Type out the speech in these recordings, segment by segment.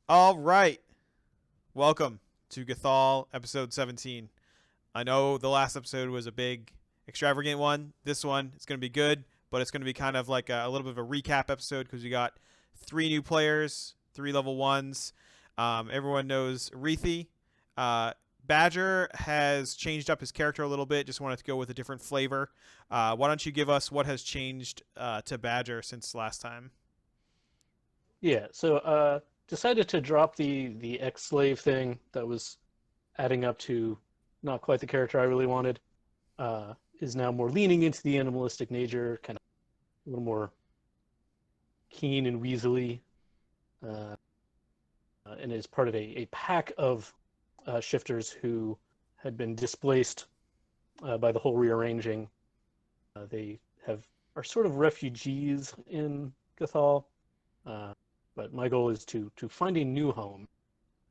All right. Welcome to Gathol, episode 17. I know the last episode was a big, extravagant one. This one is going to be good, but it's going to be kind of like a little bit of a recap episode because we got three new players, three level ones. Everyone knows Reethi. Uh, Badger has changed up his character a little bit. Just wanted to go with a different flavor. Why don't you give us what has changed to Badger since last time? Yeah, so decided to drop the ex-slave thing that was adding up to not quite the character I really wanted. Is now more leaning into the animalistic nature, kind of a little more keen and weaselly, uh, and is part of a pack of shifters who had been displaced by the whole rearranging. They are sort of refugees in Gathol. Uh, but my goal is to find a new home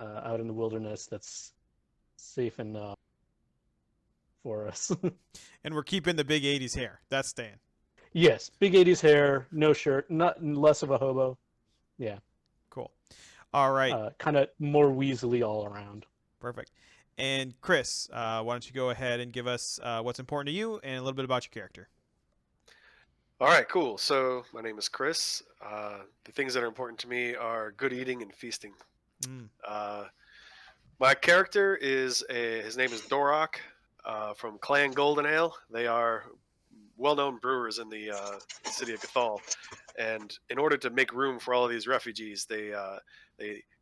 out in the wilderness that's safe enough for us. And we're keeping the big 80s hair. That's staying. Yes, big 80s hair, no shirt, not less of a hobo. Yeah, Cool. All right. kind of more weaselly all around. Perfect. And Chris, why don't you go ahead and give us what's important to you and a little bit about your character? All right, cool. So my name is Chris. The things that are important to me are good eating and feasting. Mm. My character his name is Dorok from Clan Golden Ale. They are well-known brewers in the city of Gathol, and in order to make room for all of these refugees, they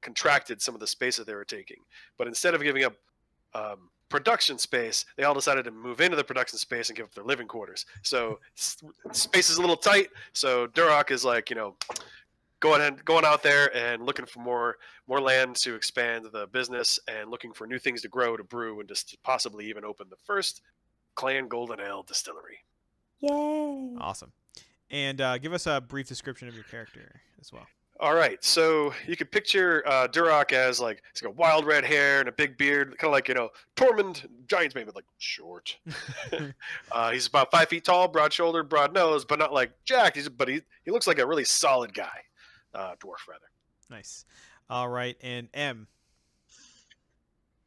contracted some of the space that they were taking. But instead of giving up production space, they all decided to move into the production space and give up their living quarters. So space is a little tight. So Duroc is like, going out there and looking for more land to expand the business and looking for new things to grow, to brew, and just possibly even open the first Clan Golden Ale distillery. Yay! Awesome. And give us a brief description of your character as well. All right, so you could picture Duroc as like he's got wild red hair and a big beard, kind of like Tormund Giant's Bane, but like short. He's about 5 feet tall, broad shouldered, broad nose, but not like jacked. He looks like a really solid guy, dwarf rather. Nice. All right. And M.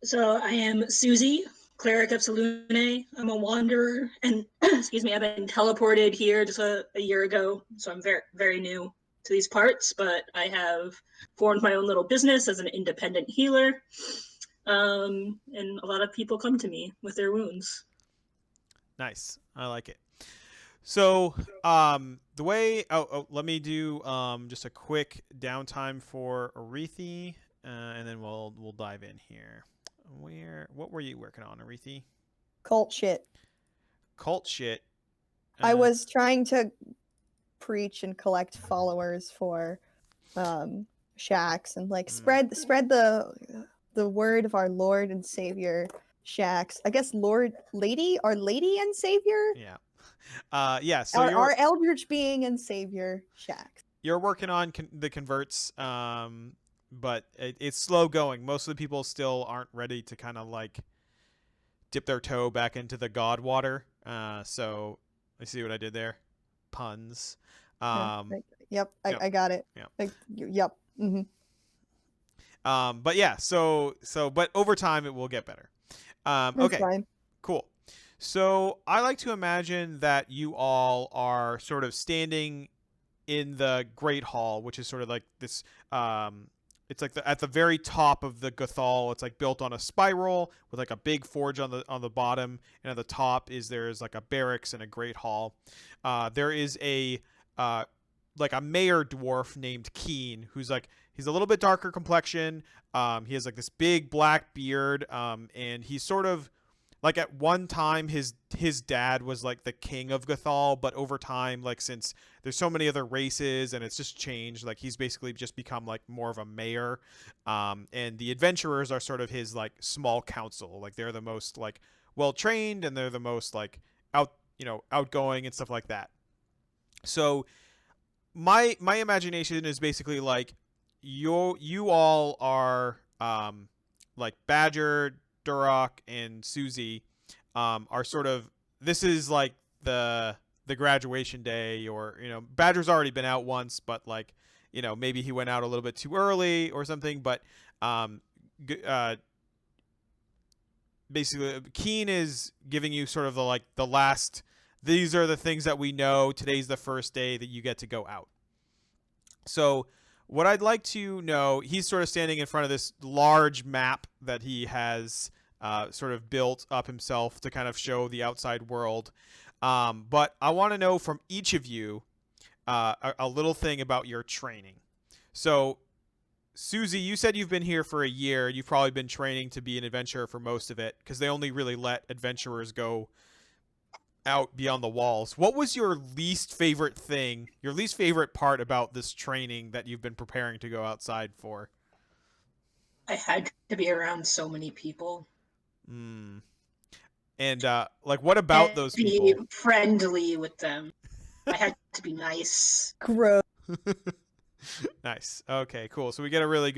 So I am Susie, cleric of Salune. I'm a wanderer, and excuse me, I've been teleported here just a year ago, so I'm very, very new to these parts. But I have formed my own little business as an independent healer, and a lot of people come to me with their wounds. Nice. I like it. So, the way let me do just a quick downtime for Arethi, and then we'll dive in here. What were you working on, Arethi? Cult shit. Cult shit. I was trying to preach and collect followers for Shax and like spread the word of our Lord and Savior Shax. I guess our Lady and Savior? Yeah. Yeah, so our Eldritch being and Savior Shax. You're working on the converts, but it's slow going. Most of the people still aren't ready to kind of like dip their toe back into the god water. So I see what I did there. Puns. Yep, I got it. Yeah. Yep. Mm-hmm. But yeah, but over time it will get better. Okay. Fine. Cool. So I like to imagine that you all are sort of standing in the Great Hall, which is sort of like this. It's like at the very top of the Gathol. It's like built on a spiral with like a big forge on the bottom, and at the top there's like a barracks and a great hall. There is a like a mayor dwarf named Keen, who's like he's a little bit darker complexion. He has like this big black beard, and he's sort of like at one time his dad was like the king of Gathol, but over time, like since there's so many other races and it's just changed, like he's basically just become like more of a mayor. And the adventurers are sort of his like small council. Like they're the most like well trained and they're the most like outgoing and stuff like that. So my imagination is basically like you all are like Badger, Duroc, and Susie are sort of, this is like the graduation day, or Badger's already been out once, but like maybe he went out a little bit too early or something. But basically, Keen is giving you sort of the last. These are the things that we know. Today's the first day that you get to go out. So what I'd like to know, he's sort of standing in front of this large map that he has sort of built up himself to kind of show the outside world. But I want to know from each of you a little thing about your training. So, Susie, you said you've been here for a year. You've probably been training to be an adventurer for most of it, because they only really let adventurers go out beyond the walls. What was your least favorite thing, your least favorite part about this training that you've been preparing to go outside for? I had to be around so many people. And what about those be people? friendly with them. I had to be nice. Gross. Nice. Okay, cool. So we get a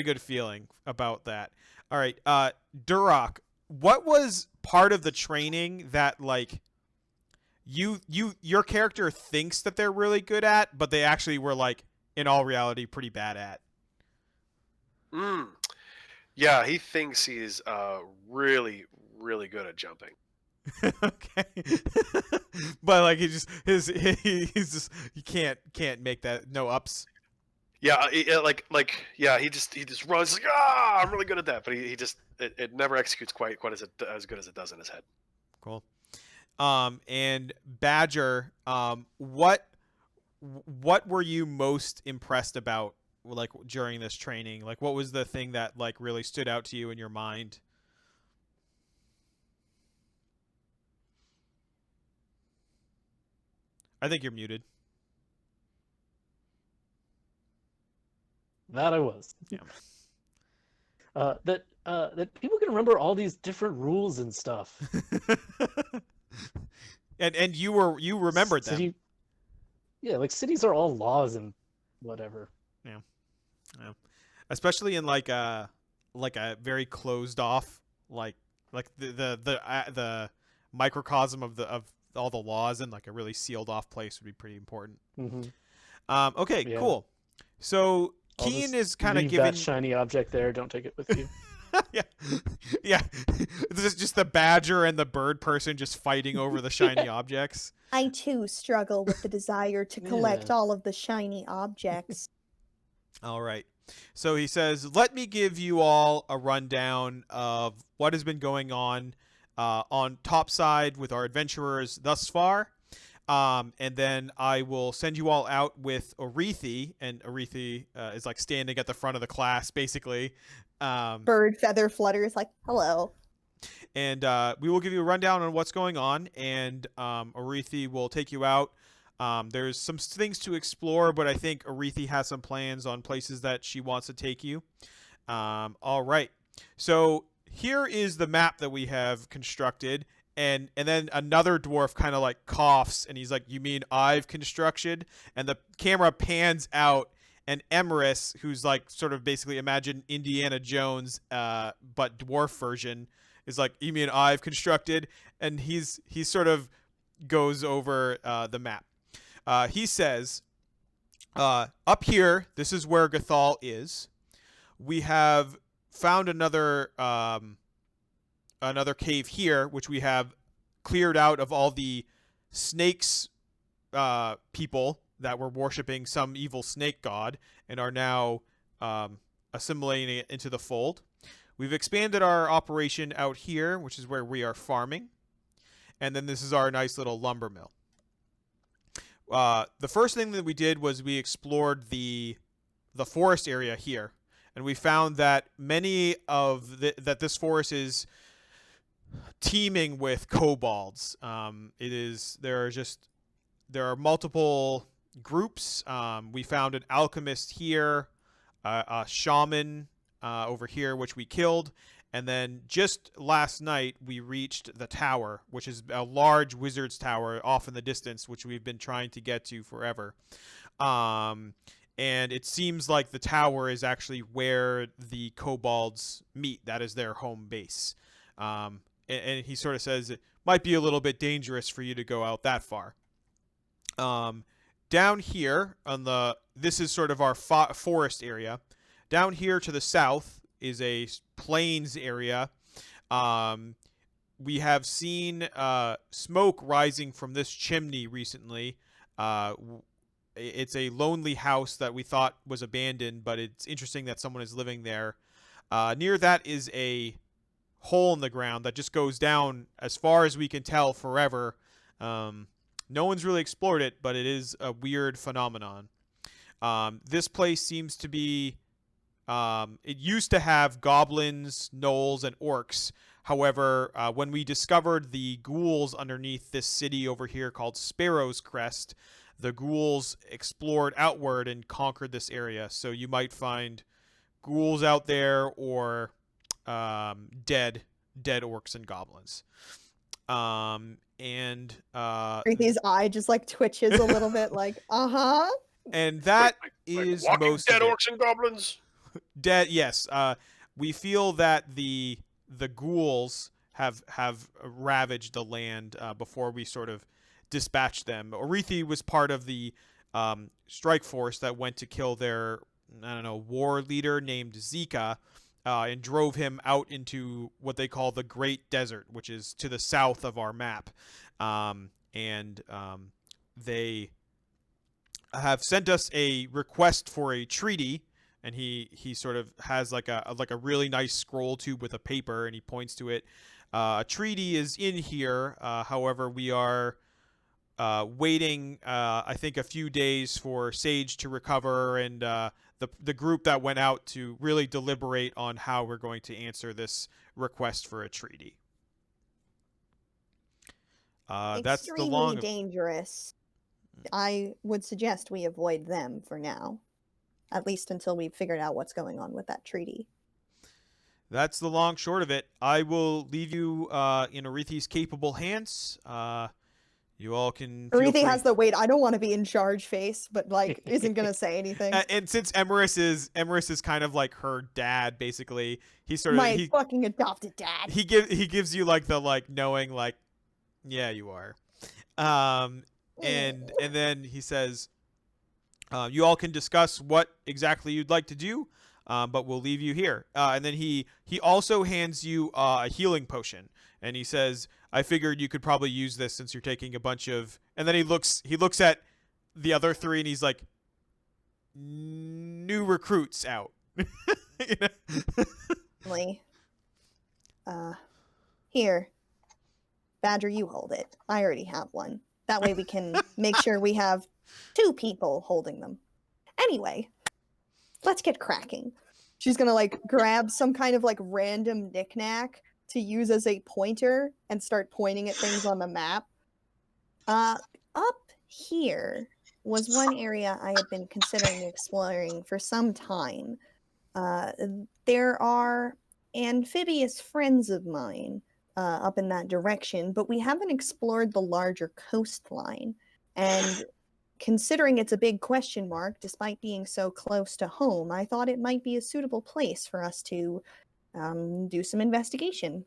good feeling about that. All right, Duroc, what was part of the training that your character thinks that they're really good at, but they actually were in all reality pretty bad at? Yeah, he thinks he's really, really good at jumping. Okay. But he's just he can't make that, no ups. Yeah, he just runs I'm really good at that, but he just it never executes quite as good as it does in his head. Cool. And Badger, what were you most impressed about during this training? What was the thing that really stood out to you in your mind? I think you're muted. That I was. Yeah. That people can remember all these different rules and stuff. and you remembered them. Yeah, cities are all laws and whatever. Yeah. Especially in a very closed off the microcosm of all the laws, and a really sealed off place would be pretty important. Mm-hmm. Okay, Yeah. cool. So Keen is kind of giving giving that shiny object there. Don't take it with you. yeah. This is just the badger and the bird person just fighting over the shiny objects. I too struggle with the desire to collect all of the shiny objects. All right. So he says, let me give you all a rundown of what has been going on topside with our adventurers thus far. And then I will send you all out with Orethi, and Orethi is standing at the front of the class, basically. Bird feather flutters hello. And we will give you a rundown on what's going on, and Orethi will take you out. There's some things to explore, but I think Orethi has some plans on places that she wants to take you. All right. So here is the map that we have constructed. And then another dwarf kind of coughs, and he's like, "You mean I've constructed?" And the camera pans out, and Emerus, who's sort of basically imagine Indiana Jones, but dwarf version, is like, "You mean I've constructed?" And he sort of goes over the map. He says, "Up here, this is where Gathol is. We have found another cave here, which we have cleared out of all the snakes people that were worshiping some evil snake god and are now assimilating it into the fold. We've expanded our operation out here, which is where we are farming. And then this is our nice little lumber mill. The first thing that we did was we explored the forest area here. And we found that that this forest is teeming with kobolds. There are multiple groups. We found an alchemist here, a shaman over here, which we killed, and then just last night we reached the tower, which is a large wizard's tower off in the distance, which we've been trying to get to forever. And it seems like the tower is actually where the kobolds meet. That is their home base. And he sort of says it might be a little bit dangerous for you to go out that far. down here on the this is sort of our forest area. Down here to the south is a plains area. Um, we have seen smoke rising from this chimney recently. It's a lonely house that we thought was abandoned, but it's interesting that someone is living there. Near that is a hole in the ground that just goes down as far as we can tell forever. No one's really explored it, but it is a weird phenomenon. This place seems to be. It used to have goblins, gnolls, and orcs. However, when we discovered the ghouls underneath this city over here called Sparrow's Crest, the ghouls explored outward and conquered this area. So you might find ghouls out there or dead orcs and goblins. His eye just like twitches a little bit, like, And that Like is walking most dead of it. orcs and goblins. Dead, yes. We feel that the ghouls have ravaged the land before we sort of dispatched them. Orethi was part of the strike force that went to kill their war leader named Zika, and drove him out into what they call the Great Desert, which is to the south of our map. They have sent us a request for a treaty, and he sort of has like a really nice scroll tube with a paper, and he points to it. A treaty is in here. However, we are waiting, I think, a few days for Sage to recover and the group that went out to really deliberate on how we're going to answer this request for a treaty. That's the long. Dangerous. I would suggest we avoid them for now, at least until we've figured out what's going on with that treaty. That's the long short of it. I will leave you in Orethi's capable hands. You all can. Orethi has the wait, I don't want to be in charge face, but like isn't gonna say anything. And since Emerus is kind of like her dad, basically, he's sort of my fucking adopted dad. He gives you like the knowing like, yeah, you are. And then he says, you all can discuss what exactly you'd like to do, but we'll leave you here. And then he also hands you a healing potion, and he says, I figured you could probably use this since you're taking a bunch of. And then he looks at the other three, and he's like, new recruits out. Here, Badger, you hold it. I already have one. That way we can make sure we have 2 people holding them. Anyway, let's get cracking. She's gonna like grab some kind of like random knickknack to use as a pointer and start pointing at things on the map. Up here was one area I had been considering exploring for some time. There are amphibious friends of mine up in that direction, but we haven't explored the larger coastline. And considering it's a big question mark, despite being so close to home, I thought it might be a suitable place for us to do some investigation.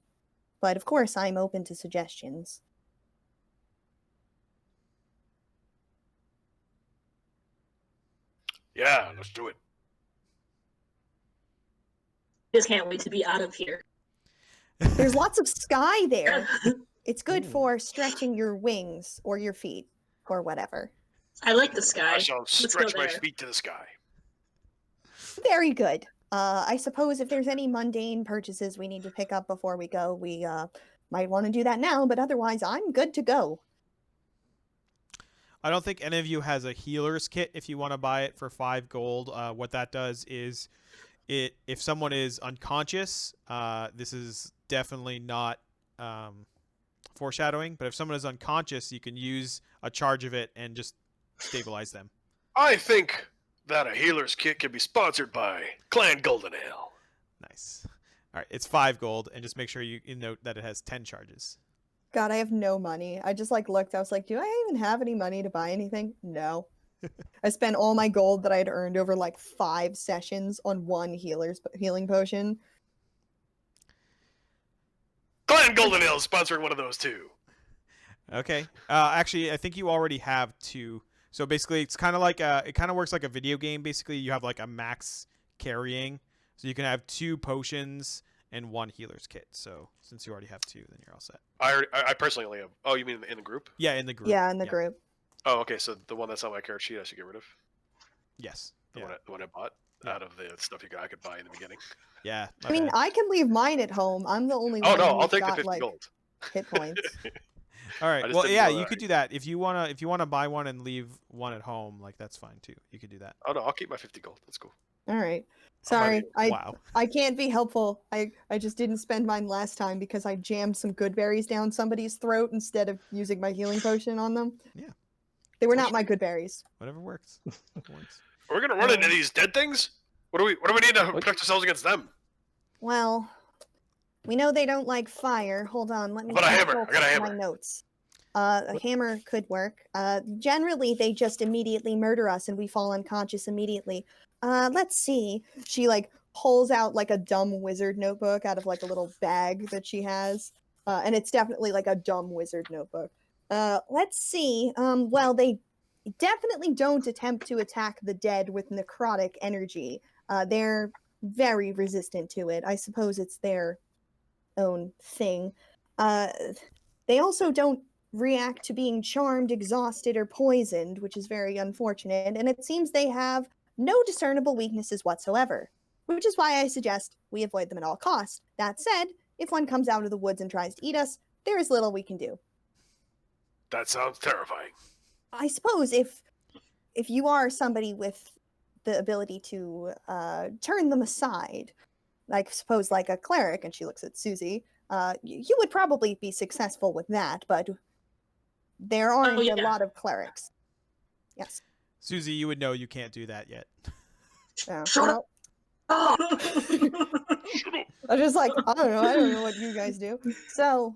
But of course, I'm open to suggestions. Yeah, let's do it. Just can't wait to be out of here. There's lots of sky there. It's good for stretching your wings or your feet or whatever. I like the sky. I shall stretch my feet to the sky. Very good. I suppose if there's any mundane purchases we need to pick up before we go, we might want to do that now, but otherwise I'm good to go. I don't think any of you has a healer's kit if you want to buy it for 5 gold. What that does is if someone is unconscious, this is definitely not foreshadowing, but if someone is unconscious, you can use a charge of it and just stabilize them. I think that a healer's kit can be sponsored by Clan Golden Ale. Nice. All right, it's 5 gold, and just make sure you note that it has 10 charges. God, I have no money. I just like looked. I was like, do I even have any money to buy anything? No. I spent all my gold that I had earned over like 5 sessions on one healing potion. Clan Golden Ale is sponsoring one of those too. Okay. Actually, I think you already have 2. So basically, it's kind of like it kind of works like a video game. Basically, you have like a max carrying, so you can have 2 potions and 1 healer's kit. So since you already have 2, then you're all set. I personally only have. Oh, you mean in the group? Yeah, in the group. Yeah, in the group. Oh, okay. So the one that's on my character sheet, I should get rid of. Yes. The Yeah. one I bought Yeah. out of the stuff I could buy in the beginning. Yeah. I mean, I can leave mine at home. I'm the only Oh one no, who's I'll take the got 50 like gold. hit points. All I right. just Well, didn't yeah, know you that. could do that if you wanna buy one and leave one at home. Like that's fine too. You could do that. Oh no, I'll keep my 50 gold. That's cool. All right. I'll buy Sorry, the- Wow. I can't be helpful. I just didn't spend mine last time because I jammed some good berries down somebody's throat instead of using my healing potion on them. Yeah. They were not my good berries. Whatever works. Whatever works. Are we gonna run into these dead things? What do we need to What? protect ourselves against them? Well, we know they don't like fire. Hold on, let me What about a hammer? consult I got a my hammer. notes. A hammer could work. Generally, they just immediately murder us and we fall unconscious immediately. Let's see. She like pulls out like a dumb wizard notebook out of like a little bag that she has. And it's definitely like a dumb wizard notebook. Let's see. Well, they definitely don't attempt to attack the dead with necrotic energy. They're very resistant to it. I suppose it's their own thing. They also don't react to being charmed, exhausted, or poisoned, which is very unfortunate, and it seems they have no discernible weaknesses whatsoever, which is why I suggest we avoid them at all costs. That said, if one comes out of the woods and tries to eat us, there is little we can do. That sounds terrifying. I suppose if you are somebody with the ability to turn them aside, like suppose like a cleric, and she looks at Susie, you would probably be successful with that, but there aren't yeah. a lot of clerics. Yes. Susie, you would know you can't do that yet. Shut Well, Oh. I'm just like, I don't know what you guys do. So,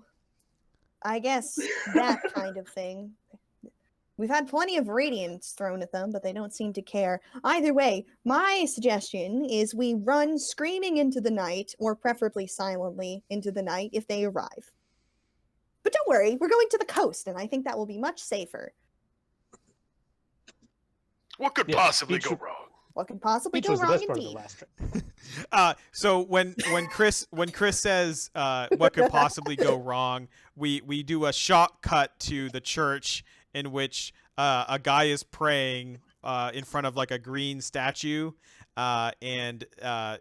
I guess that kind of thing. We've had plenty of radiance thrown at them, but they don't seem to care. Either way, my suggestion is we run screaming into the night, or preferably silently into the night if they arrive. But don't worry, we're going to the coast, and I think that will be much safer. What could Yeah, possibly beach go was- wrong? What can possibly Beach go was the wrong best part of the indeed? last trip. So when Chris says what could possibly go wrong, we do a shot cut to the church in which a guy is praying in front of like a green statue, and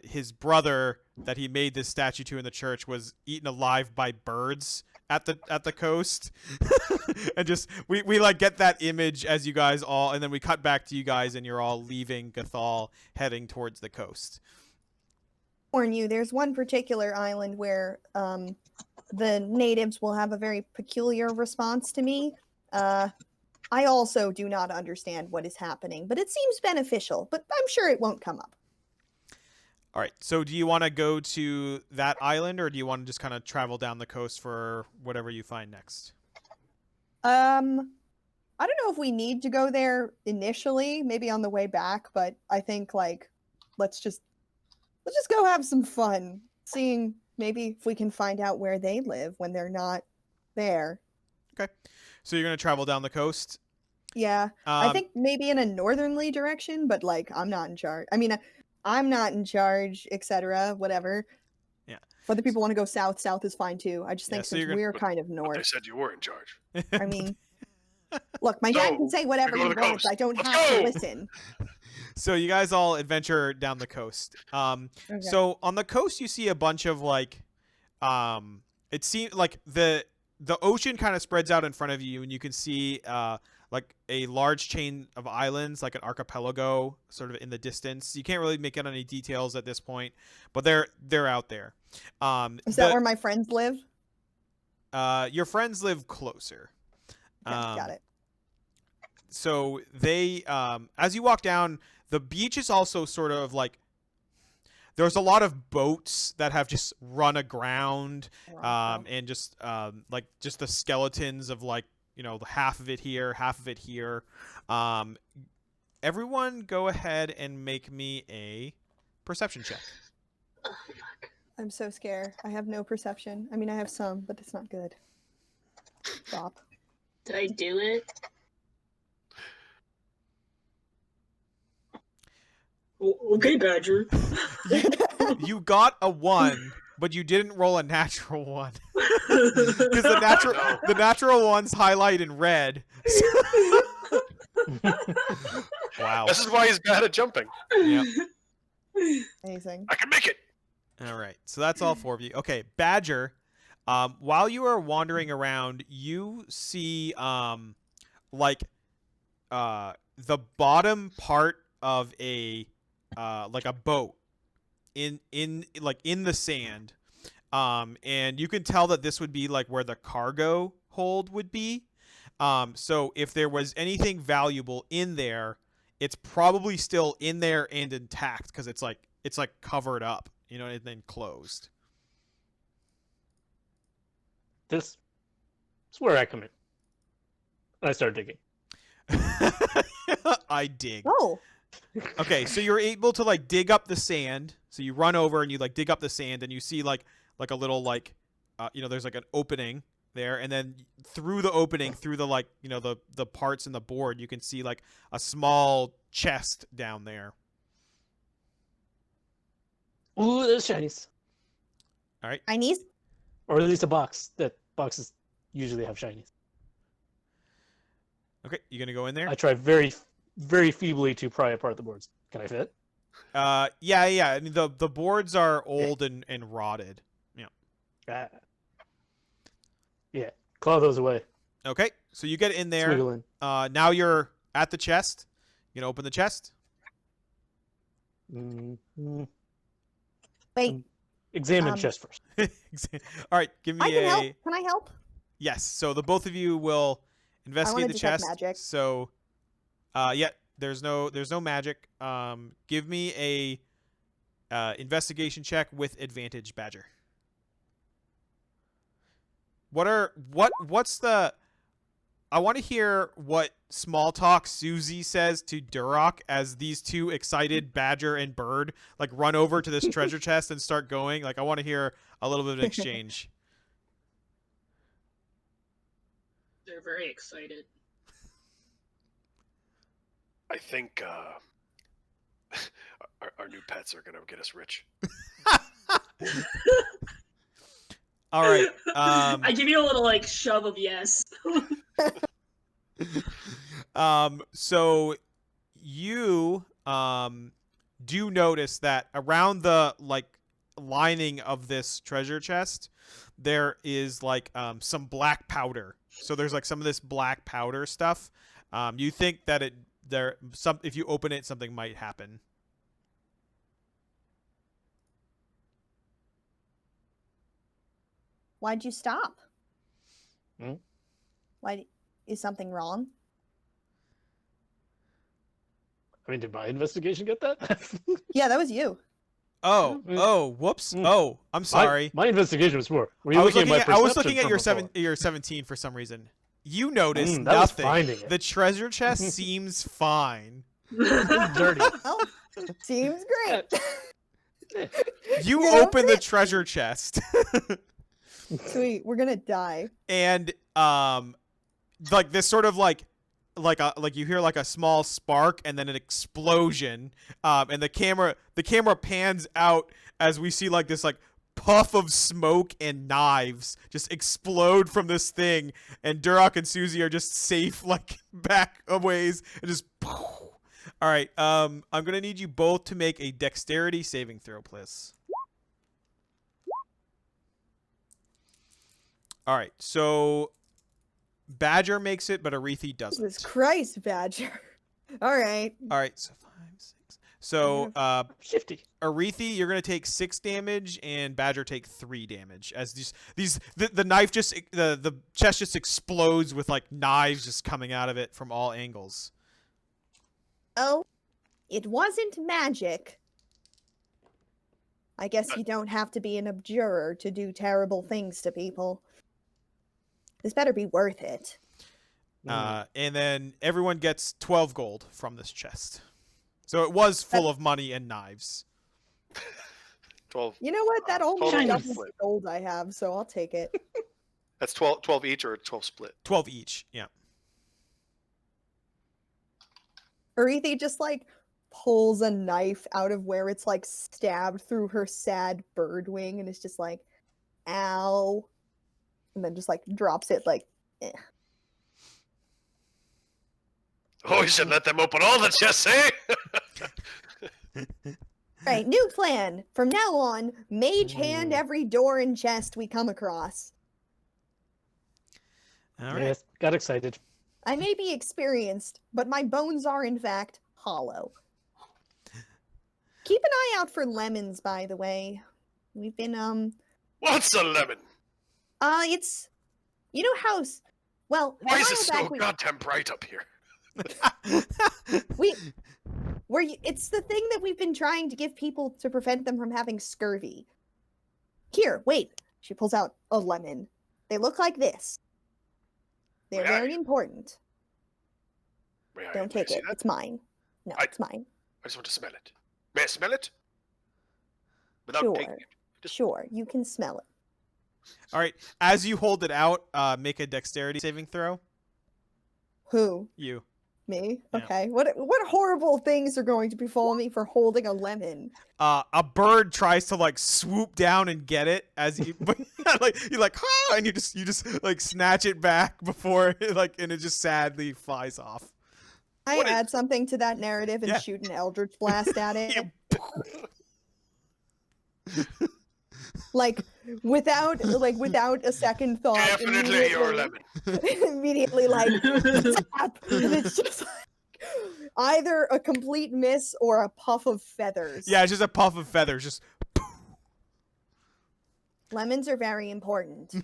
his brother that he made this statue to in the church was eaten alive by birds at the coast. And just we like get that image as you guys all, and then we cut back to you guys and you're all leaving Gathol heading towards the coast. Warn you, there's one particular island where the natives will have a very peculiar response to me. I also do not understand what is happening, but it seems beneficial, but I'm sure it won't come up. All right. So do you want to go to that island, or do you want to just kind of travel down the coast for whatever you find next? I don't know if we need to go there initially, maybe on the way back, but I think like let's just go have some fun, seeing maybe if we can find out where they live when they're not there. Okay. So you're going to travel down the coast? Yeah, I think maybe in a northerly direction, but like I'm not in charge. I mean, I'm not in charge, etc. Whatever. Yeah. If other people want to go south, south is fine too. I just Yeah, think so since you're gonna- we're kind of But they north. said you were in charge. I mean, look, my dad can So, say whatever we he go to the wants. coast. I don't Let's have to go! listen. So you guys all adventure down the coast. Okay. So on the coast you see a bunch of like it seems like the ocean kind of spreads out in front of you, and you can see like a large chain of islands, like an archipelago sort of in the distance. You can't really make out any details at this point, but they're out there. Is that where my friends live? Your friends live closer. Okay, got it. So they as you walk down, the beach is also sort of like there's a lot of boats that have just run aground, and just like just the skeletons of like, you know, half of it here, half of it here. Everyone go ahead and make me a perception check. I'm so scared. I have no perception. I mean, I have some, but it's not good. Stop. Did I do it? Okay, Badger. You got a 1, but you didn't roll a natural 1. Because the natural one's highlight in red. Wow. This is why he's bad at jumping. Yep. Amazing. I can make it. All right. So that's all 4 of you. Okay, Badger. While you are wandering around, you see like the bottom part of a like a boat in the sand. And you can tell that this would be like where the cargo hold would be. So if there was anything valuable in there, it's probably still in there and intact because it's like covered up, you know, and then closed. This is where I come in. I start digging. I dig. Oh, Okay, so you're able to like dig up the sand. So you run over and you like dig up the sand and you see like a little like you know, there's like an opening there, and then through the opening, through the like, you know, the parts in the board, you can see like a small chest down there. Ooh, there's shinies. All right. I need. Or at least a box. That boxes usually have shinies. Okay, you gonna go in there? I try very, very feebly to pry apart the boards. Can I fit? Yeah. I mean, the boards are old and rotted. Ah. Yeah. Claw those away. Okay, so you get in there. Swiggle in. Now you're at the chest. You gonna open the chest? Mm-hmm. Wait, Examine chest first. All right, give me I can a help. Can I help? yes. So the both of you will investigate the detect chest. magic. So, yeah, there's no magic. Give me a investigation check with advantage, Badger. What's the? I want to hear what small talk Susie says to Duroc as these two excited Badger and Bird like run over to this treasure chest and start going. Like I want to hear a little bit of an exchange. They're very excited. I think our new pets are gonna get us rich. All right. I give you a little like shove of yes. So you do notice that around the like lining of this treasure chest there is like some black powder. So there's like some of this black powder stuff. You think that if you open it something might happen. Why'd you stop? Hmm? Is something wrong? I mean, did my investigation get that? Yeah, that was you. Oh, whoops. Oh, I'm sorry. My investigation was more. Were you I was looking at my I was perception looking at from your before? 17 for some reason. You noticed That was nothing. finding it. The treasure chest seems fine. It's dirty. Well, seems great. You Yeah, open the treasure chest. Sweet, we're gonna die. And like this sort of like you hear like a small spark and then an explosion, and the camera pans out as we see like this like puff of smoke and knives just explode from this thing, and Duroc and Susie are just safe like back a ways and just all right. I'm gonna need you both to make a dexterity saving throw, please. All right, so Badger makes it, but Arethi doesn't. Jesus Christ, Badger. All right. All right, so 5, 6. So Shifty. Arethi, you're gonna take 6 damage, and Badger take 3 damage. As the knife just the chest just explodes with like knives just coming out of it from all angles. Oh, it wasn't magic. I guess you don't have to be an abjurer to do terrible things to people. This better be worth it. And then everyone gets 12 gold from this chest. So it was full of money and knives. 12. You know what? That only total doubles the split. gold I have, so I'll take it. That's 12 each or 12 split. 12 each. Yeah. Arethi just like pulls a knife out of where it's like stabbed through her sad bird wing and is just like, ow. And then just like drops it like, eh. Oh, you should let them open all the chests, eh? Right, new plan. From now on, mage hand Ooh. every door and chest we come across. All right. Yes, got excited. I may be experienced, but my bones are in fact hollow. Keep an eye out for lemons, by the way. We've been What's a lemon? it's you know how well a Why is while it so back goddamn bright up here? it's the thing that we've been trying to give people to prevent them from having scurvy. Here, wait. She pulls out a lemon. They look like this. They're May I? very important. May I, Don't may I take see it. that? It's mine. No, I- it's mine. I just want to smell it. May I smell it? Without Sure. taking it. Just- Sure, you can smell it. All right. As you hold it out, make a dexterity saving throw. Who? You. Me? Yeah. Okay. What horrible things are going to befall me for holding a lemon? A bird tries to like swoop down and get it as you like you're like ah, and you just like snatch it back before like and it just sadly flies off. I What is- add something to that narrative and Yeah. shoot an eldritch blast at it. like without a second thought. Definitely your lemon. Immediately like zap, and it's just like either a complete miss or a puff of feathers. Yeah, it's just a puff of feathers. Just Lemons are very important,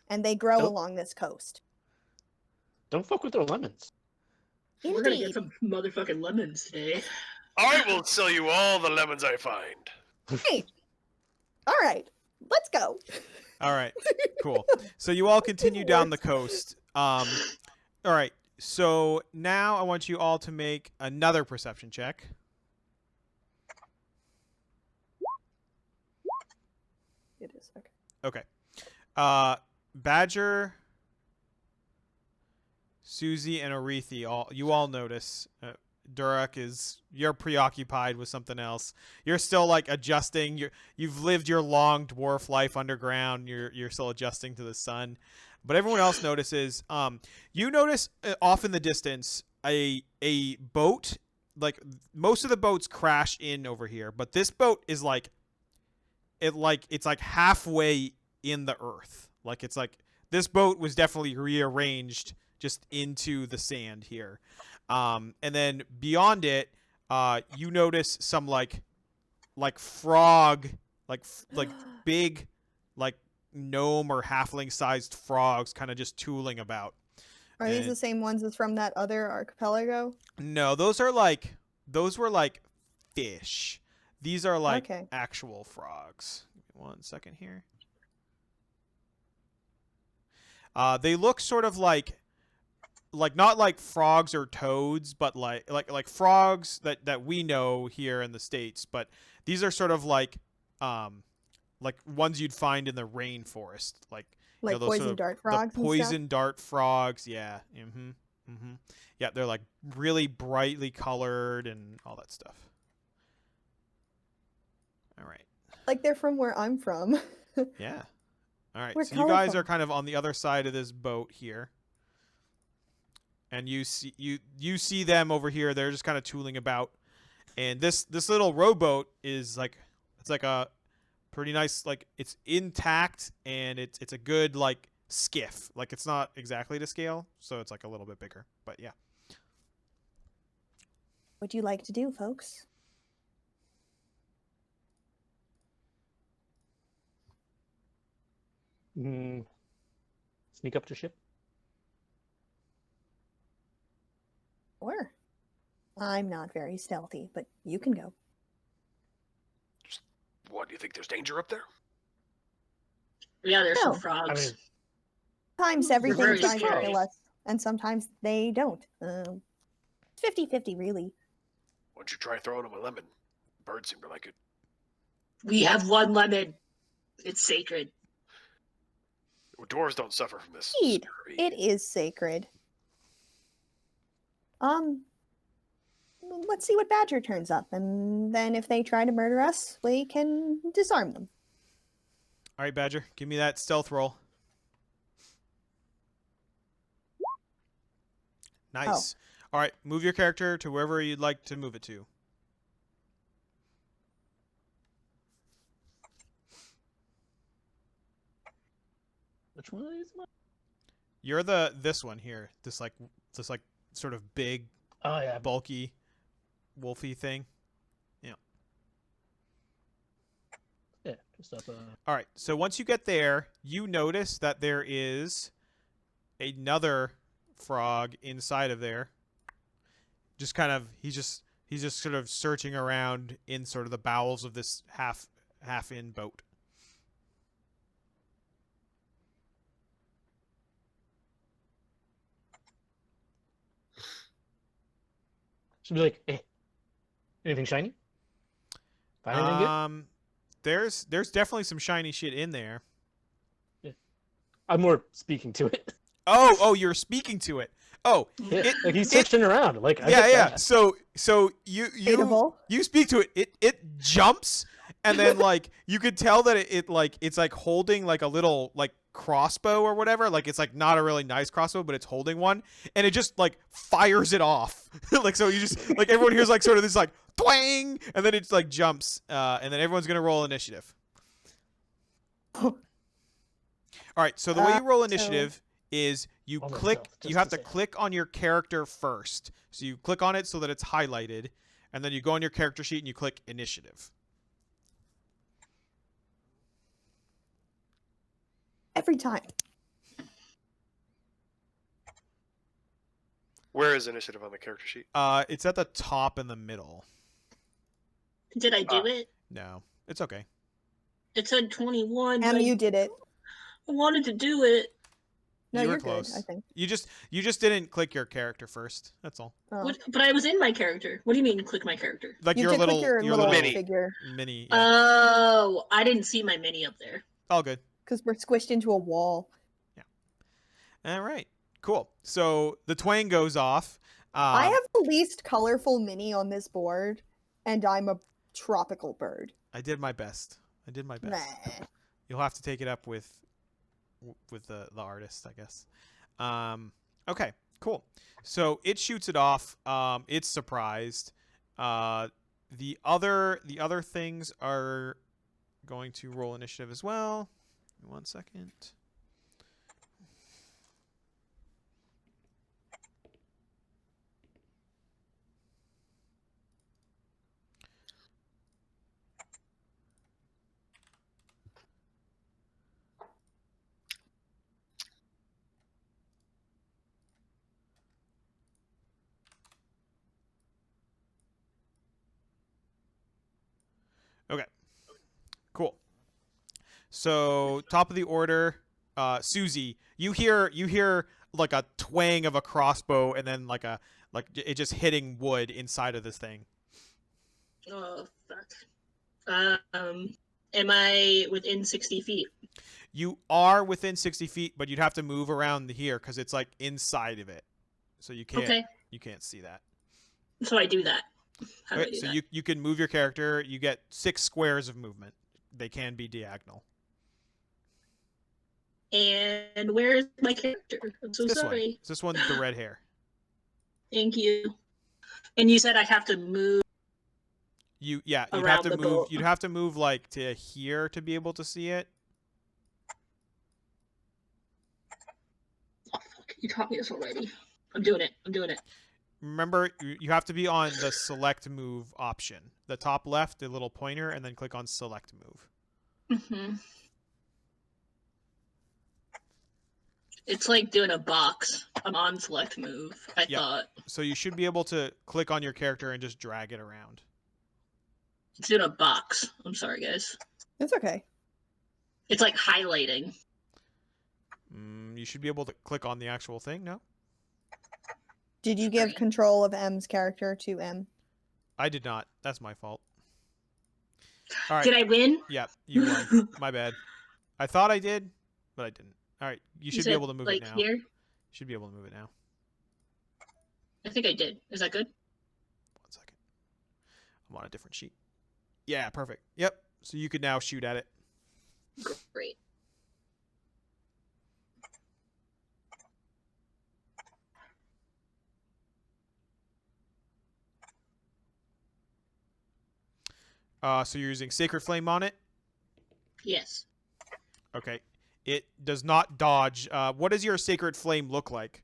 and they grow Nope. along this coast. Don't fuck with their lemons. We're gonna get Indeed. some motherfucking lemons today. I will sell you all the lemons I find. Hey, all right, let's go. all right, cool. So you all continue down the coast. All right. So now I want you all to make another perception check. It is okay. Okay. Badger, Susie, and Orethi, you all notice Durak you're preoccupied with something else. You're still like adjusting. You've lived your long dwarf life underground. You're still adjusting to the sun. But everyone else notices. You notice off in the distance a boat. Like most of the boats crash in over here, but this boat is it's like halfway in the earth. Like it's like this boat was definitely rearranged just into the sand here. And then beyond it, you notice some like frog, like big, like gnome or halfling sized frogs kind of just tooling about. Are these And- the same ones as from that other archipelago? No, those were like fish. These are like Okay. actual frogs. Give me 1 second here. They look sort of like not like frogs or toads, but like frogs that we know here in the States, but these are sort of like ones you'd find in the rainforest, like Like those poison sort of- dart frogs the and poison dart frogs, yeah. Yeah, they're like really brightly colored and all that stuff. All right. stuff? Like they're from where I'm from. Yeah. All right. We're So you guys colorful. are kind of on the other side of this boat here. And you see them over here. They're just kind of tooling about. And this little rowboat is it's like a pretty nice, like it's intact and it's a good like skiff. Like it's not exactly to scale, so it's like a little bit bigger. But yeah. What do you like to do, folks? Sneak up to ship. Or I'm not very stealthy, but you can go. What, do you think there's danger up there? Yeah, there's No. some frogs. I mean, Sometimes They're everything very tries to scary. kill us, and sometimes they don't. 50-50, really. Why don't you try throwing them a lemon? Birds seem to like it. We have one lemon. It's sacred. Dwarves don't suffer from this. Indeed, scurvy. it is sacred. let's see what Badger turns up, and then if they try to murder us, we can disarm them. All right, Badger, give me that stealth roll. Nice. All right, move your character to wherever you'd like to move it to. Which one is mine? You're this one here. This like sort of big, Oh yeah. bulky, wolfy thing. Yeah, just up. All right. So once you get there, you notice that there is another frog inside of there. Just kind of he's just sort of searching around in sort of the bowels of this half in boat. Should be like, hey, anything shiny? Find anything good? There's definitely some shiny shit in there. I'm more speaking to it. Oh, you're speaking to it. Oh, Yeah, like he's searching around. Like I yeah, get yeah. that. So you Hateable. speak to it. It jumps, and then like you could tell that it's like holding like a little like crossbow or whatever. Like it's like not a really nice crossbow, but it's holding one, and it just like fires it off. Like so you just like everyone hears like sort of this like twang, and then it's like jumps, and then everyone's gonna roll initiative. All right. So the way you roll initiative is you All click. myself, You just have to to say. click on your character first. So you click on it so that it's highlighted, and then you go on your character sheet and you click initiative. Every time. Where is initiative on the character sheet? It's at the top in the middle. Did I do it? No, it's okay. It said 21. but You did it. I wanted to do it. No, You were you're close. good, I think. You just didn't click your character first. That's all. Oh. But I was in my character. What do you mean click my character? Like You your did little click your little Mini. figure, mini. Yeah. Oh, I didn't see my mini up there. All good. because we're squished into a wall. All right. Cool. So the twang goes off. I have the least colorful mini on this board, and I'm a tropical bird. I did my best. Nah. You'll have to take it up with the artist, I guess. Okay, cool. So it shoots it off. It's surprised. The other things are going to roll initiative as well. 1 second. Okay. Cool. So top of the order, Susie, you hear like a twang of a crossbow and then like it just hitting wood inside of this thing. Oh, fuck. Am I within 60 feet? You are within 60 feet, but you'd have to move around here because it's like inside of it, so you can't Okay, you can't see that. so I do that. How do I Okay, do so that? you can move your character. You get 6 squares of movement. They can be diagonal. And where is my character? I'm so This one. sorry. It's this one with the red hair. Thank you. And you said I have to move. You'd have Around to the move. boat. You'd have to move like to here to be able to see it. Oh, fuck. You taught me this already. I'm doing it. Remember, you have to be on the select move option, the top left, the little pointer, and then click on select move. Mm-hmm. It's like doing a box. I'm on select move. I Yeah. thought So you should be able to click on your character and just drag it around. it's doing a box. I'm sorry, guys. It's okay. It's like highlighting. You should be able to click on the actual thing. No, Did you give Sorry. control of M's character to M? I did not. That's my fault. All right. Did I win? Yeah, you won. My bad. I thought I did, but I didn't. All right, you should be said, able to move like it now. here? Should be able to move it now. I think I did. Is that good? 1 second. I'm on a different sheet. Yeah, perfect. Yep. So you could now shoot at it. Great. So you're using Sacred Flame on it. Yes. Okay. It does not dodge. What does your Sacred Flame look like?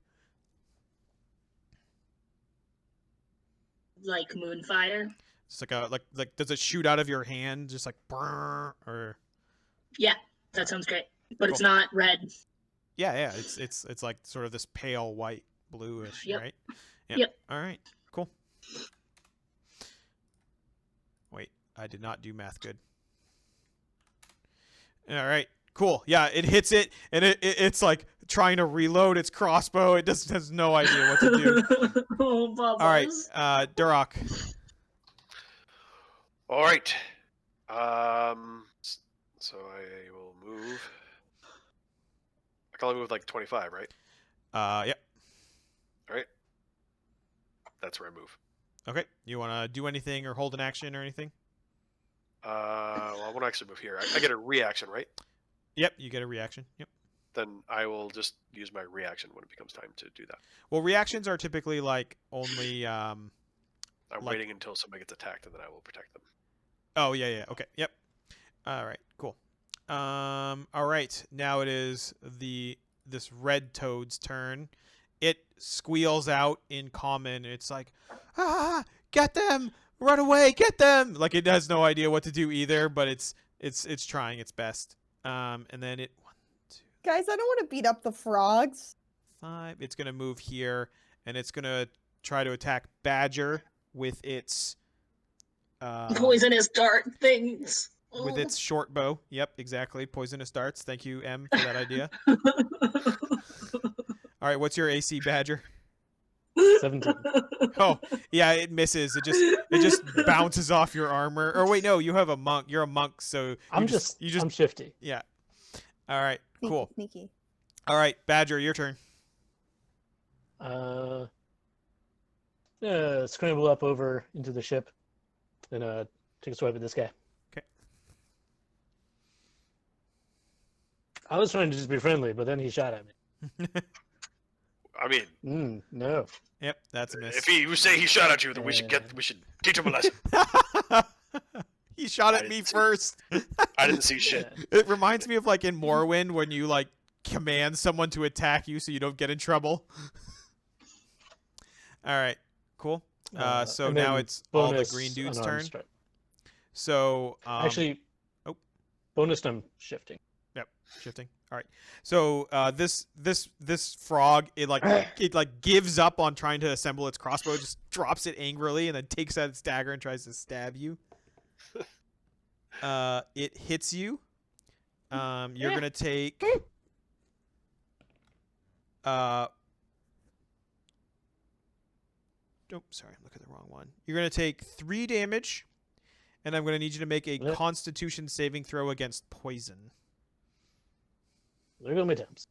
Like Moonfire. It's like a like. Does it shoot out of your hand, just like brrr, or? Yeah, that sounds great. But it's Cool. not red. Yeah. It's like sort of this pale white, bluish, Yep. right? Yep. All right. Cool. Wait, I did not do math good. All right. Cool. Yeah, it hits it, and it's like trying to reload its crossbow. It just has no idea what to do. Oh, Bubbles. All right, Duroc. All right. So I will move. I can only move like 25, right? Yep. All right. That's where I move. Okay. You want to do anything or hold an action or anything? Well, I want to actually move here. I get a reaction, right? Yep. You get a reaction. Yep. Then I will just use my reaction when it becomes time to do that. Well, reactions are typically like only. I'm Like- waiting until somebody gets attacked, and then I will protect them. Oh yeah. Okay. Yep. All right. Cool. All right. Now it is this red toad's turn. It squeals out in common. It's like, get them! Run away! Get them! Like it has no idea what to do either, but it's trying its best. And then it 1, 2, Guys, I don't want to beat up the frogs. 5. It's gonna move here, and it's gonna try to attack Badger with its Poisonous dart things. with its short bow. Yep, exactly. Poisonous darts. Thank you, M, for that idea. All right, what's your AC, Badger? 17. Oh, yeah, it misses. It just bounces off your armor. Or wait, no, you have a monk. You're a monk, so I'm shifty. yeah. All right, cool. Sneaky. All right, Badger, your turn. Scramble up over into the ship and take a swipe at this guy. Okay. I was trying to just be friendly, but then he shot at me. I mean, No. Yep, that's a miss. if you say he shot at you, then we should teach him a lesson. He shot I at me didn't see- first. I didn't see shit. It reminds me of like in Morrowind when you like command someone to attack you so you don't get in trouble. All right, cool. So and now then it's all the bonus green dude's unarmed turn. strike. So Actually, oh. bonus I'm shifting. Yep, shifting. All right. So this frog it gives up on trying to assemble its crossbow, just drops it angrily, and then takes out its dagger and tries to stab you. It hits you. You're gonna take. Oh, sorry, I'm looking at the wrong one. You're gonna take 3 damage, and I'm gonna need you to make a Yep. Constitution saving throw against poison. There go my temps.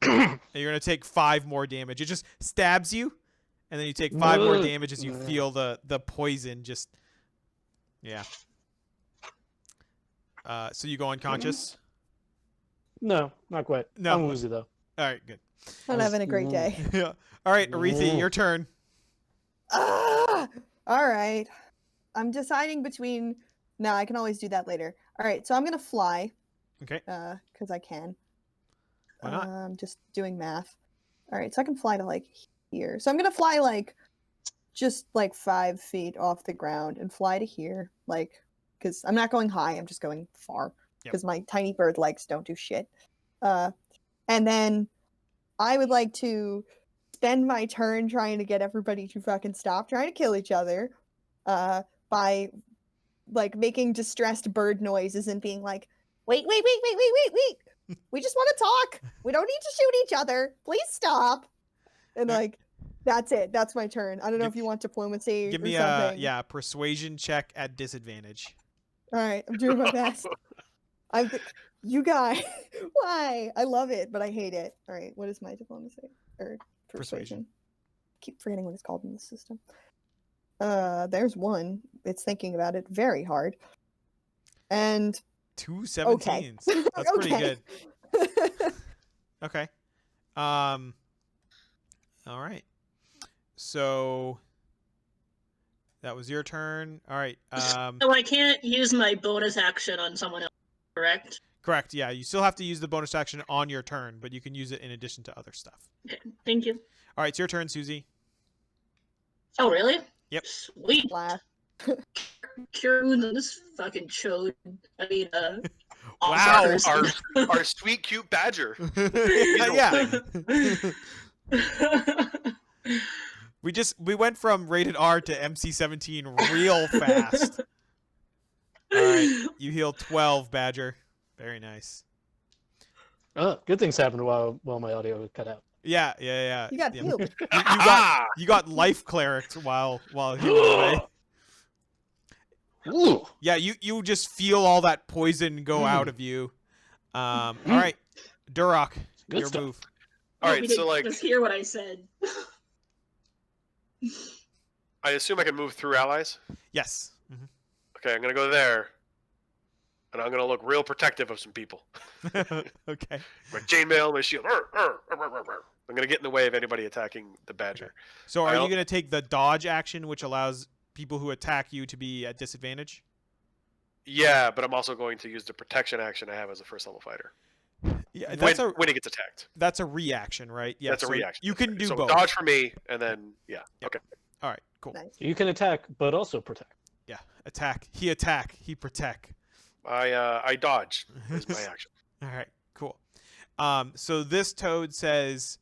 And you're gonna take 5 more damage. It just stabs you, and then you take 5 more Ugh. damage as you feel the poison just. Yeah. So you go unconscious. No, not quite. No. I'm woozy though. All right, good. Not having a great day. Yeah. All right, Arethi, your turn. Ah! All right. I'm deciding between. No, I can always do that later. All right, so I'm gonna fly. Okay. Because I can. Why not? I'm just doing math. All right, so I can fly to like here. So I'm gonna fly like just like 5 feet off the ground and fly to here, like because I'm not going high. I'm just going far Yep. because my tiny bird legs don't do shit. And then I would like to spend my turn trying to get everybody to fucking stop trying to kill each other, by like making distressed bird noises and being like, wait. We just want to talk. We don't need to shoot each other. Please stop. And like, that's it. That's my turn. I don't know if you want diplomacy Give or me something. a persuasion check at disadvantage. All right, I'm doing my best. You guys, why? I love it, but I hate it. All right, what is my diplomacy? or Persuasion. persuasion. Keep forgetting what it's called in the system. There's one. It's thinking about it very hard. And 2 okay. 17s. That's pretty Okay. good. Okay. All right. So that was your turn. All right. So I can't use my bonus action on someone else, correct? Correct. Yeah, you still have to use the bonus action on your turn, but you can use it in addition to other stuff. Okay, thank you. All right, it's your turn, Susie. Oh, really? Yep. Sweet. Laugh. Cure wounds on this fucking chode. I mean, Wow. person. Our sweet, cute badger. yeah. We went from rated R to MC-17 real fast. All right, you heal 12, Badger. Very nice. Oh, good things happened while my audio cut out. Yeah. You got Yeah. healed. You got life cleric while healing away. Ooh. Yeah, you just feel all that poison go out of you. All right, Durok, Good your stuff. move. All Hope right, you so didn't like, just hear what I said. I assume I can move through allies. Yes. Okay, I'm gonna go there, and I'm gonna look real protective of some people. Okay. My chainmail, my shield. I'm gonna get in the way of anybody attacking the badger. So I are you don't- going to take the dodge action, which allows people who attack you to be at disadvantage? Yeah, but I'm also going to use the protection action I have as a first level fighter. Yeah, When he gets attacked. that's a reaction, right? Yeah, That's a so reaction. You that's can right. do so both. dodge for me, and then yeah. Yep. Okay. All right, cool. Nice. You can attack, but also protect. Yeah, attack, he protect. I dodge is my action. All right, cool. So this toad says,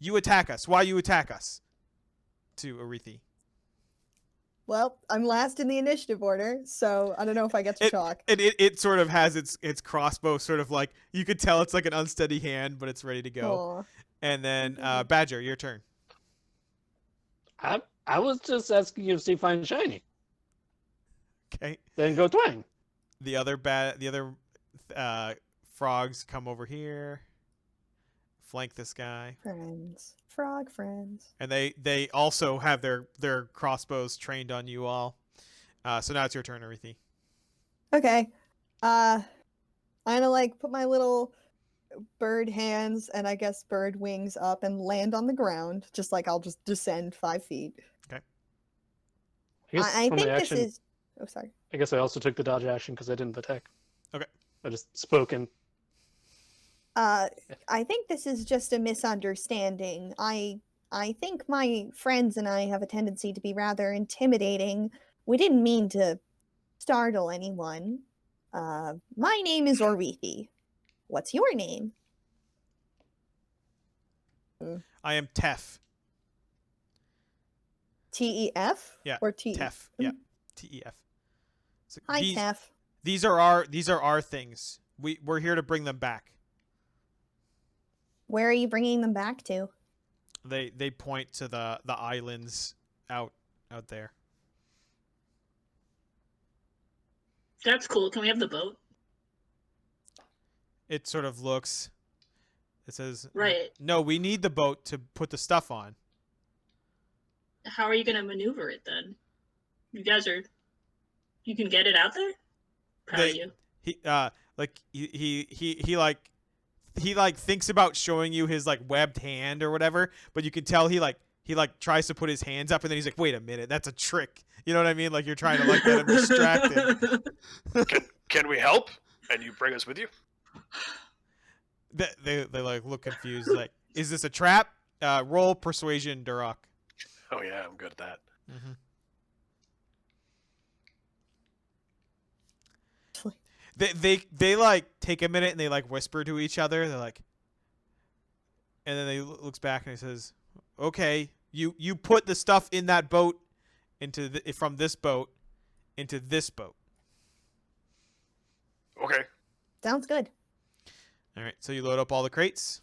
you attack us. Why you attack us? To Arethi. Well, I'm last in the initiative order, so I don't know if I get to talk. It sort of has its crossbow sort of like, you could tell it's like an unsteady hand, but it's ready to go. Aw. And then Badger, your turn. I was just asking you to see fine and shiny. Okay. Then go twang. The other frogs come over here, flank this guy, Friends. Frog friends. and they also have their crossbows trained on you all. So now it's your turn, Arethi. Okay. I'm gonna like put my little bird hands and I guess bird wings up and land on the ground. Just like I'll just descend 5 feet. I guess I for think my this action, is. Oh, sorry. I guess I also took the dodge action because I didn't attack. Okay. I just spoke and I think this is just a misunderstanding. I think my friends and I have a tendency to be rather intimidating. We didn't mean to startle anyone. My name is Orwethi. What's your name? I am Tef. T-E-F? Yeah, Or T? Tef. Yeah. T-E-F. So Hi, these, Tef. these are our things. We're here to bring them back. Where are you bringing them back to? They point to the islands out there. That's cool. Can we have the boat? It sort of looks. It says, Right. No, we need the boat to put the stuff on. How are you gonna maneuver it then? You guys are. You can get it out there. Proud of you. He thinks about showing you his like webbed hand or whatever, but you can tell he tries to put his hands up and then he's like, wait a minute, that's a trick. You know what I mean? Like you're trying to like get him distracted. Can we help? And you bring us with you? They like look confused. Like, is this a trap? Roll persuasion, Durok. Oh yeah, I'm good at that. Mm-hmm. They like take a minute and they like whisper to each other. They're like, and then they looks back and he says, "Okay, you put the stuff in that boat from this boat into this boat." Okay. Sounds good. All right, so you load up all the crates.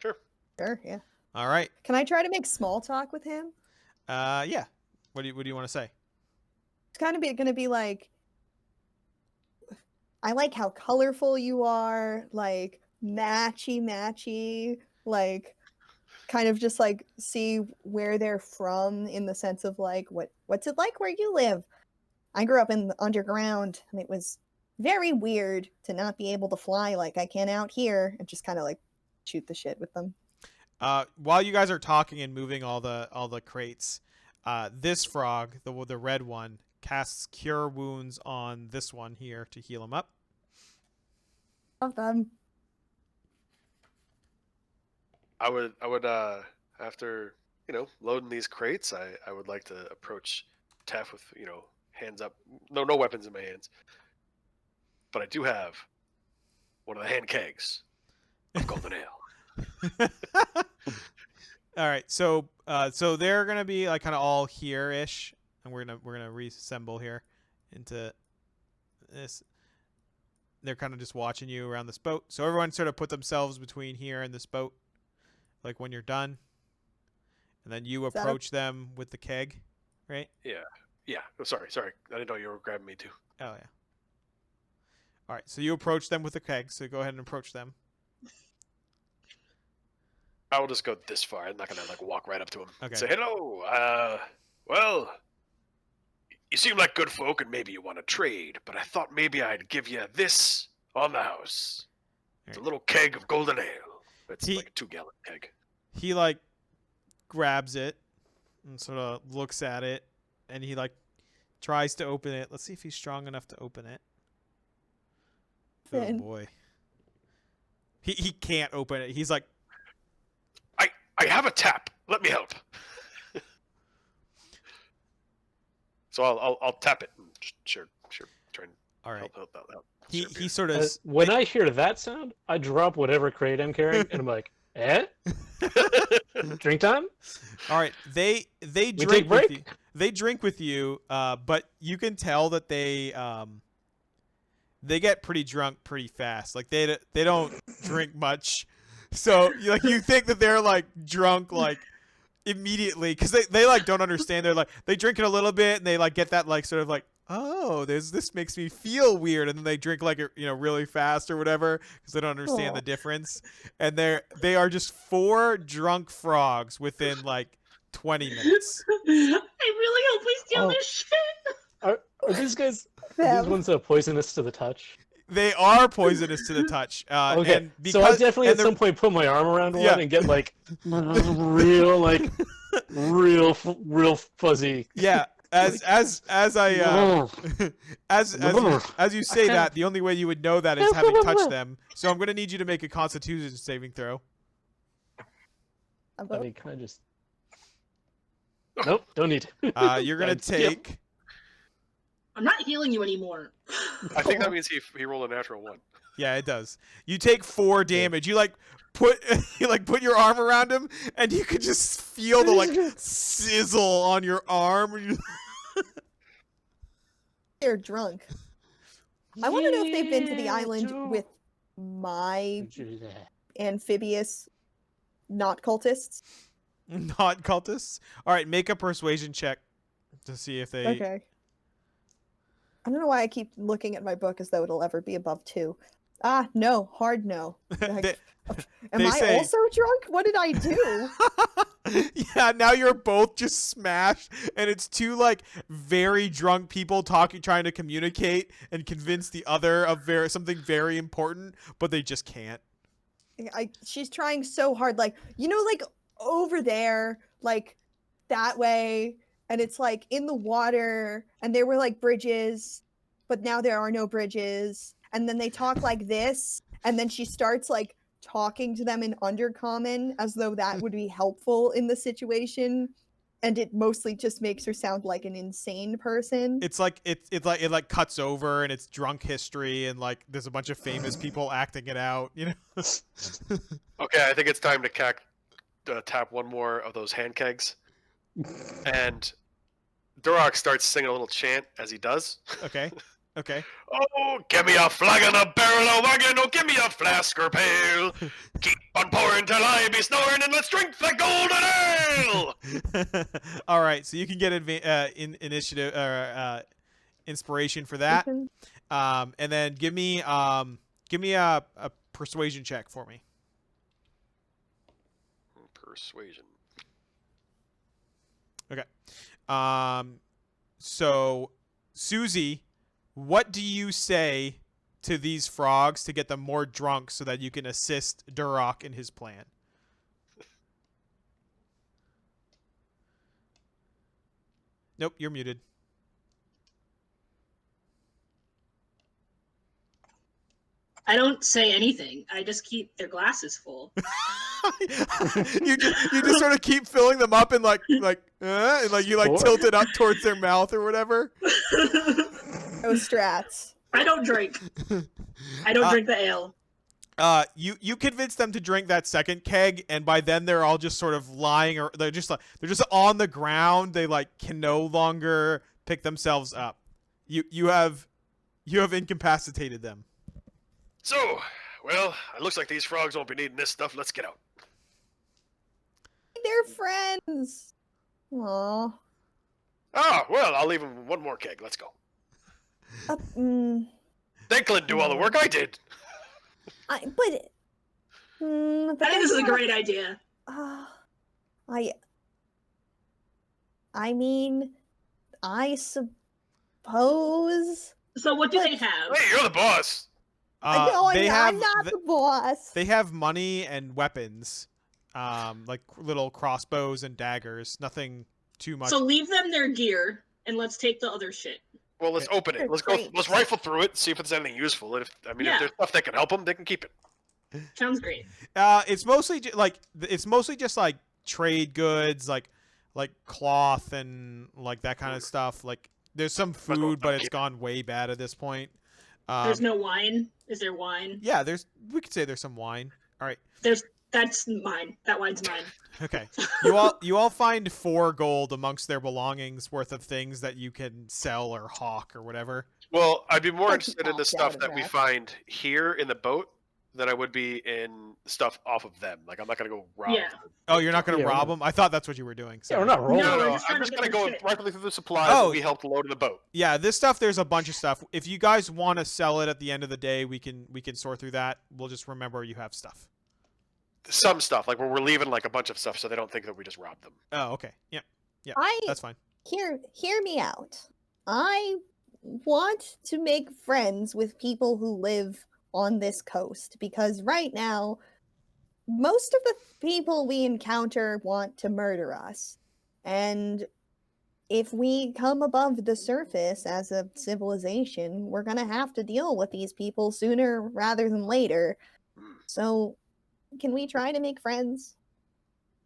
Sure. Sure, yeah. All right. Can I try to make small talk with him? Yeah. What do you want to say? It's kind of going to be like, I like how colorful you are. Like, matchy, like kind of just like see where they're from in the sense of like what's it like where you live. I grew up in the underground and it was very weird to not be able to fly like I can out here, and just kind of like shoot the shit with them. While you guys are talking and moving all the crates, this frog, the red one, casts Cure Wounds on this one here to heal him up. Love them. I would after loading these crates, I would like to approach Tef with hands up, no weapons in my hands, but I do have one of the hand kegs of golden ale. All right, so they're gonna be like kind of all here ish, and we're gonna reassemble here into this. They're kind of just watching you around this boat. So everyone sort of put themselves between here and this boat, like when you're done, and then you approach them with the keg, right? Yeah. Oh, sorry. I didn't know you were grabbing me too. Oh yeah. All right, so you approach them with the keg. So go ahead and approach them. I will just go this far. I'm not gonna walk right up to him. Okay. Say hello. Well, you seem like good folk, and maybe you want to trade, but I thought maybe I'd give you this on the house. It's a little keg of golden ale. It's like a 2-gallon keg. He grabs it and sort of looks at it, and he tries to open it. Let's see if he's strong enough to open it. Oh boy. He can't open it. He's like, I have a tap. Let me help. So I'll tap it. Sure. Try and all right. help. He sort of when I hear that sound, I drop whatever crate I'm carrying, and I'm like, drink time. All right, they drink take break? with you. They drink with you, but you can tell that they get pretty drunk pretty fast. Like they don't drink much, so you think that they're drunk immediately, because they don't understand. They drink it a little bit, and they get that sort of oh, this makes me feel weird, and then they drink really fast or whatever, because they don't understand the difference. And they are just 4 drunk frogs within 20 minutes. I really hope we steal this shit. Are these guys these ones poisonous to the touch? They are poisonous to the touch. Okay, and so I definitely at some point put my arm around one and get real fuzzy. Yeah. As you say that, the only way you would know that is having touched them. So I'm gonna need you to make a Constitution saving throw. I mean, can I just? Nope, don't need to. You're gonna take. I'm not healing you anymore. I think that means he rolled a natural 1. Yeah, it does. You take 4 damage. You put your arm around him, and you can just feel the sizzle on your arm. They're drunk. I want to know if they've been to the island with my amphibious not cultists. Not cultists. All right, make a persuasion check to see if they. Okay. I don't know why I keep looking at my book as though it'll ever be above 2. No, hard no. Am I also drunk? What did I do? Yeah, now you're both just smashed, and it's 2 very drunk people trying to communicate and convince the other of something very important, but they just can't. She's trying so hard, over there, that way, and it's in the water, and there were bridges, but now there are no bridges, and then they talk like this, and then she starts talking to them in Undercommon as though that would be helpful in the situation, and it mostly just makes her sound like an insane person. It's it cuts over, and it's drunk history, and there's a bunch of famous people acting it out, Okay, I think it's time to tap one more of those hand kegs. And Duroc starts singing a little chant as he does. Okay. Oh, give me a flagon, a barrel, a wagon, oh, give me a flask or pail. Keep on pouring till I be snoring, and let's drink the golden ale. All right, so you can get initiative or inspiration for that. And then give me a persuasion check for me. Persuasion. Okay. So, Susie, what do you say to these frogs to get them more drunk so that you can assist Duroc in his plan? Nope, you're muted. I don't say anything. I just keep their glasses full. you just sort of keep filling them up and like you like tilt it up towards their mouth or whatever. Those strats. I don't drink. I don't drink the ale. You convince them to drink that second keg, and by then they're all just sort of lying, or they're just on the ground. They like can no longer pick themselves up. You have incapacitated them. So, well, it looks like these frogs won't be needing this stuff. Let's get out. They're friends. Aw. Oh, well, I'll leave them one more keg. Let's go. They couldn't do all the work I did. But I think this is a great idea. I mean, I suppose. So what do they have? Hey, you're the boss. No, they I'm not the boss. They have money and weapons, like little crossbows and daggers. Nothing too much. So leave them their gear and let's take the other shit. Well, let's open it. Let's go. Great. Let's rifle through it, see if it's anything useful. If there's stuff that can help them, they can keep it. Sounds great. It's mostly just like trade goods, like cloth and like that kind of stuff. Like there's some food, but it's gone way bad at this point. There's no wine. Is there wine? Yeah, we could say there's some wine. All right. That's mine. That wine's mine. Okay. You all find 4 gold amongst their belongings worth of things that you can sell or hawk or whatever. Well, I'd be more That's interested in the not stuff bad that we enough. find here in the boat than I would be in stuff off of them. Like, I'm not gonna go rob. Yeah. them. Oh, you're not going to Yeah, rob we're them? I thought that's what you were doing. Yeah, we're Sorry. not rolling. No, we're No, just I'm trying to just get gonna go their shit. rightfully through the supplies Oh. that we helped load in the boat. Yeah, this stuff, there's a bunch of stuff. If you guys want to sell it at the end of the day, we can sort through that. We'll just remember you have stuff. Some stuff, like where we're leaving like a bunch of stuff, so they don't think that we just robbed them. Oh, okay. Yeah, that's fine. Hear me out. I want to make friends with people who live on this coast because right now most of the people we encounter want to murder us. And if we come above the surface as a civilization, we're going to have to deal with these people sooner rather than later. So, can we try to make friends?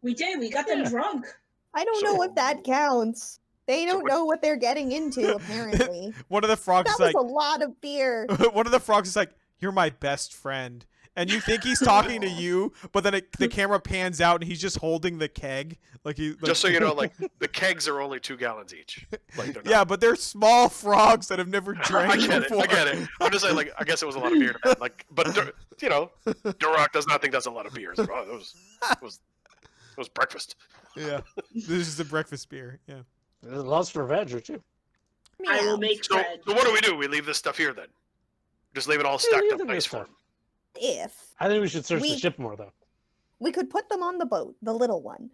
We did. We got them Yeah. drunk. I don't know if that counts. They don't what- know what they're getting into, apparently. One of the frogs That is was like, a lot of beer. one of the frogs is like, "You're my best friend," and you think he's talking to you, but then the camera pans out and he's just holding the keg, like he. Like, Just so you know, like the kegs are only 2 gallons each. Like they're not. yeah, but they're small frogs that have never drank I get before. it. I get it. I'm just saying, like, I guess it was a lot of beer to them. Like, but you know, Duroc does not think that's a lot of beer. It's like, oh, it was breakfast. Yeah, this is a breakfast beer. Yeah. There's lots for veg or two. I will Meow. make So bread. what do? We leave this stuff here then? Just leave it all Yeah, stacked leave up them nice this for time. them. If I think we should search the We- ship more, though. we could put them on the boat, the little one,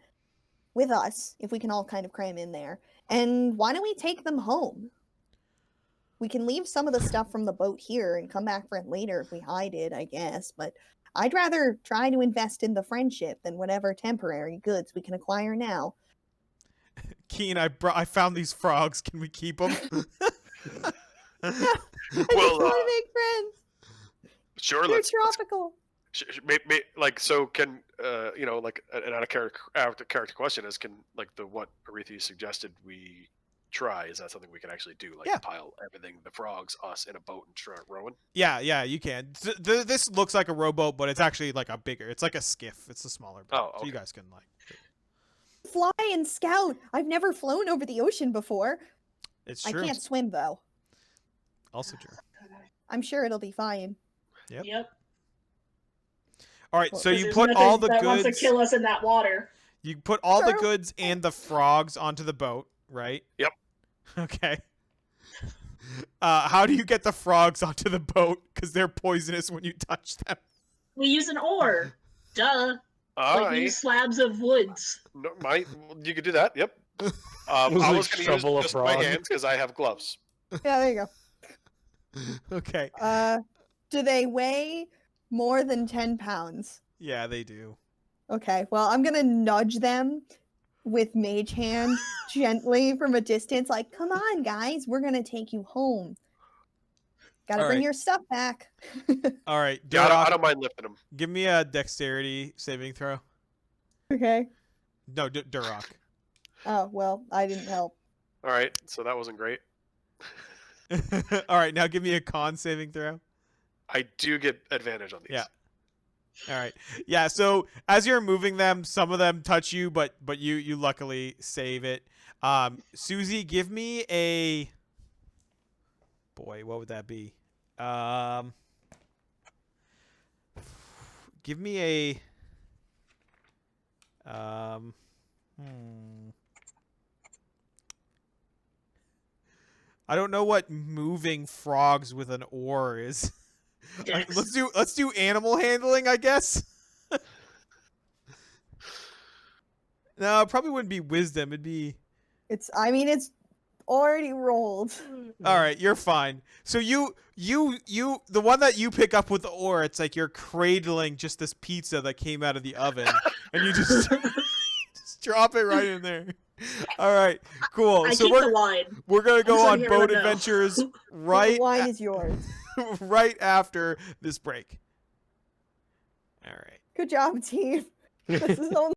with us, if we can all kind of cram in there. And why don't we take them home? We can leave some of the stuff from the boat here and come back for it later if we hide it, I guess. But I'd rather try to invest in the friendship than whatever temporary goods we can acquire now. Keen, I found these frogs. Can we keep them? I Well, just want to make friends. Sure, They're let's tropical. like so can you know, like an out of character question is, can like what Aretha suggested we try, is that something we can actually do, like Yeah. pile everything, the frogs, us in a boat and start rowing? Yeah, you can. This looks like a rowboat, but it's actually like a bigger. It's like a skiff. It's a smaller boat, Oh, so you okay. guys can like. Fly and scout. I've never flown over the ocean before. It's I true. can't swim though. Also true. I'm sure it'll be fine. Yep. All right, Well, so 'Cause you there's put nothing all the that wants to goods. kill us in that water. You put all the Sure. goods and the frogs onto the boat, right? Yep. Okay. How do you get the frogs onto the boat? Because they're poisonous when you touch them. We use an oar. Duh. Like we I use slabs of woods. no, you could do that. Yep. Was I like was going to use shovel a just my frog. hands because I have gloves. Yeah, there you Okay. go. Do they weigh more than 10 pounds? Yeah, they do. Okay, well, I'm gonna nudge them with Mage Hand gently from a distance, like, come on, guys, we're gonna take you home. Gotta All bring right. your stuff back. All right, Yeah, I Duroc, don't mind lifting them. give me a dexterity saving throw. Okay. No, Duroc. Oh, well, I didn't help. All right, so that wasn't great. All right, now give me a con saving throw. I do get advantage on these. Yeah. All right. Yeah, so as you're moving them, some of them touch you, but you luckily save it. Susie, give me a boy, what would that be? Give me a I don't know what moving frogs with an oar is. Dex. Let's do animal handling, I guess. No, it probably wouldn't be wisdom. It'd be I mean, it's already rolled. all right. You're fine. So you, the one that you pick up with the oar, it's like you're cradling just this pizza that came out of the oven, and you just just drop it right in there. All right, cool. I So keep the wine. we're gonna go just on letting boat everyone know. adventures The right wine is yours. right after this break. All right. Good job, team. This is only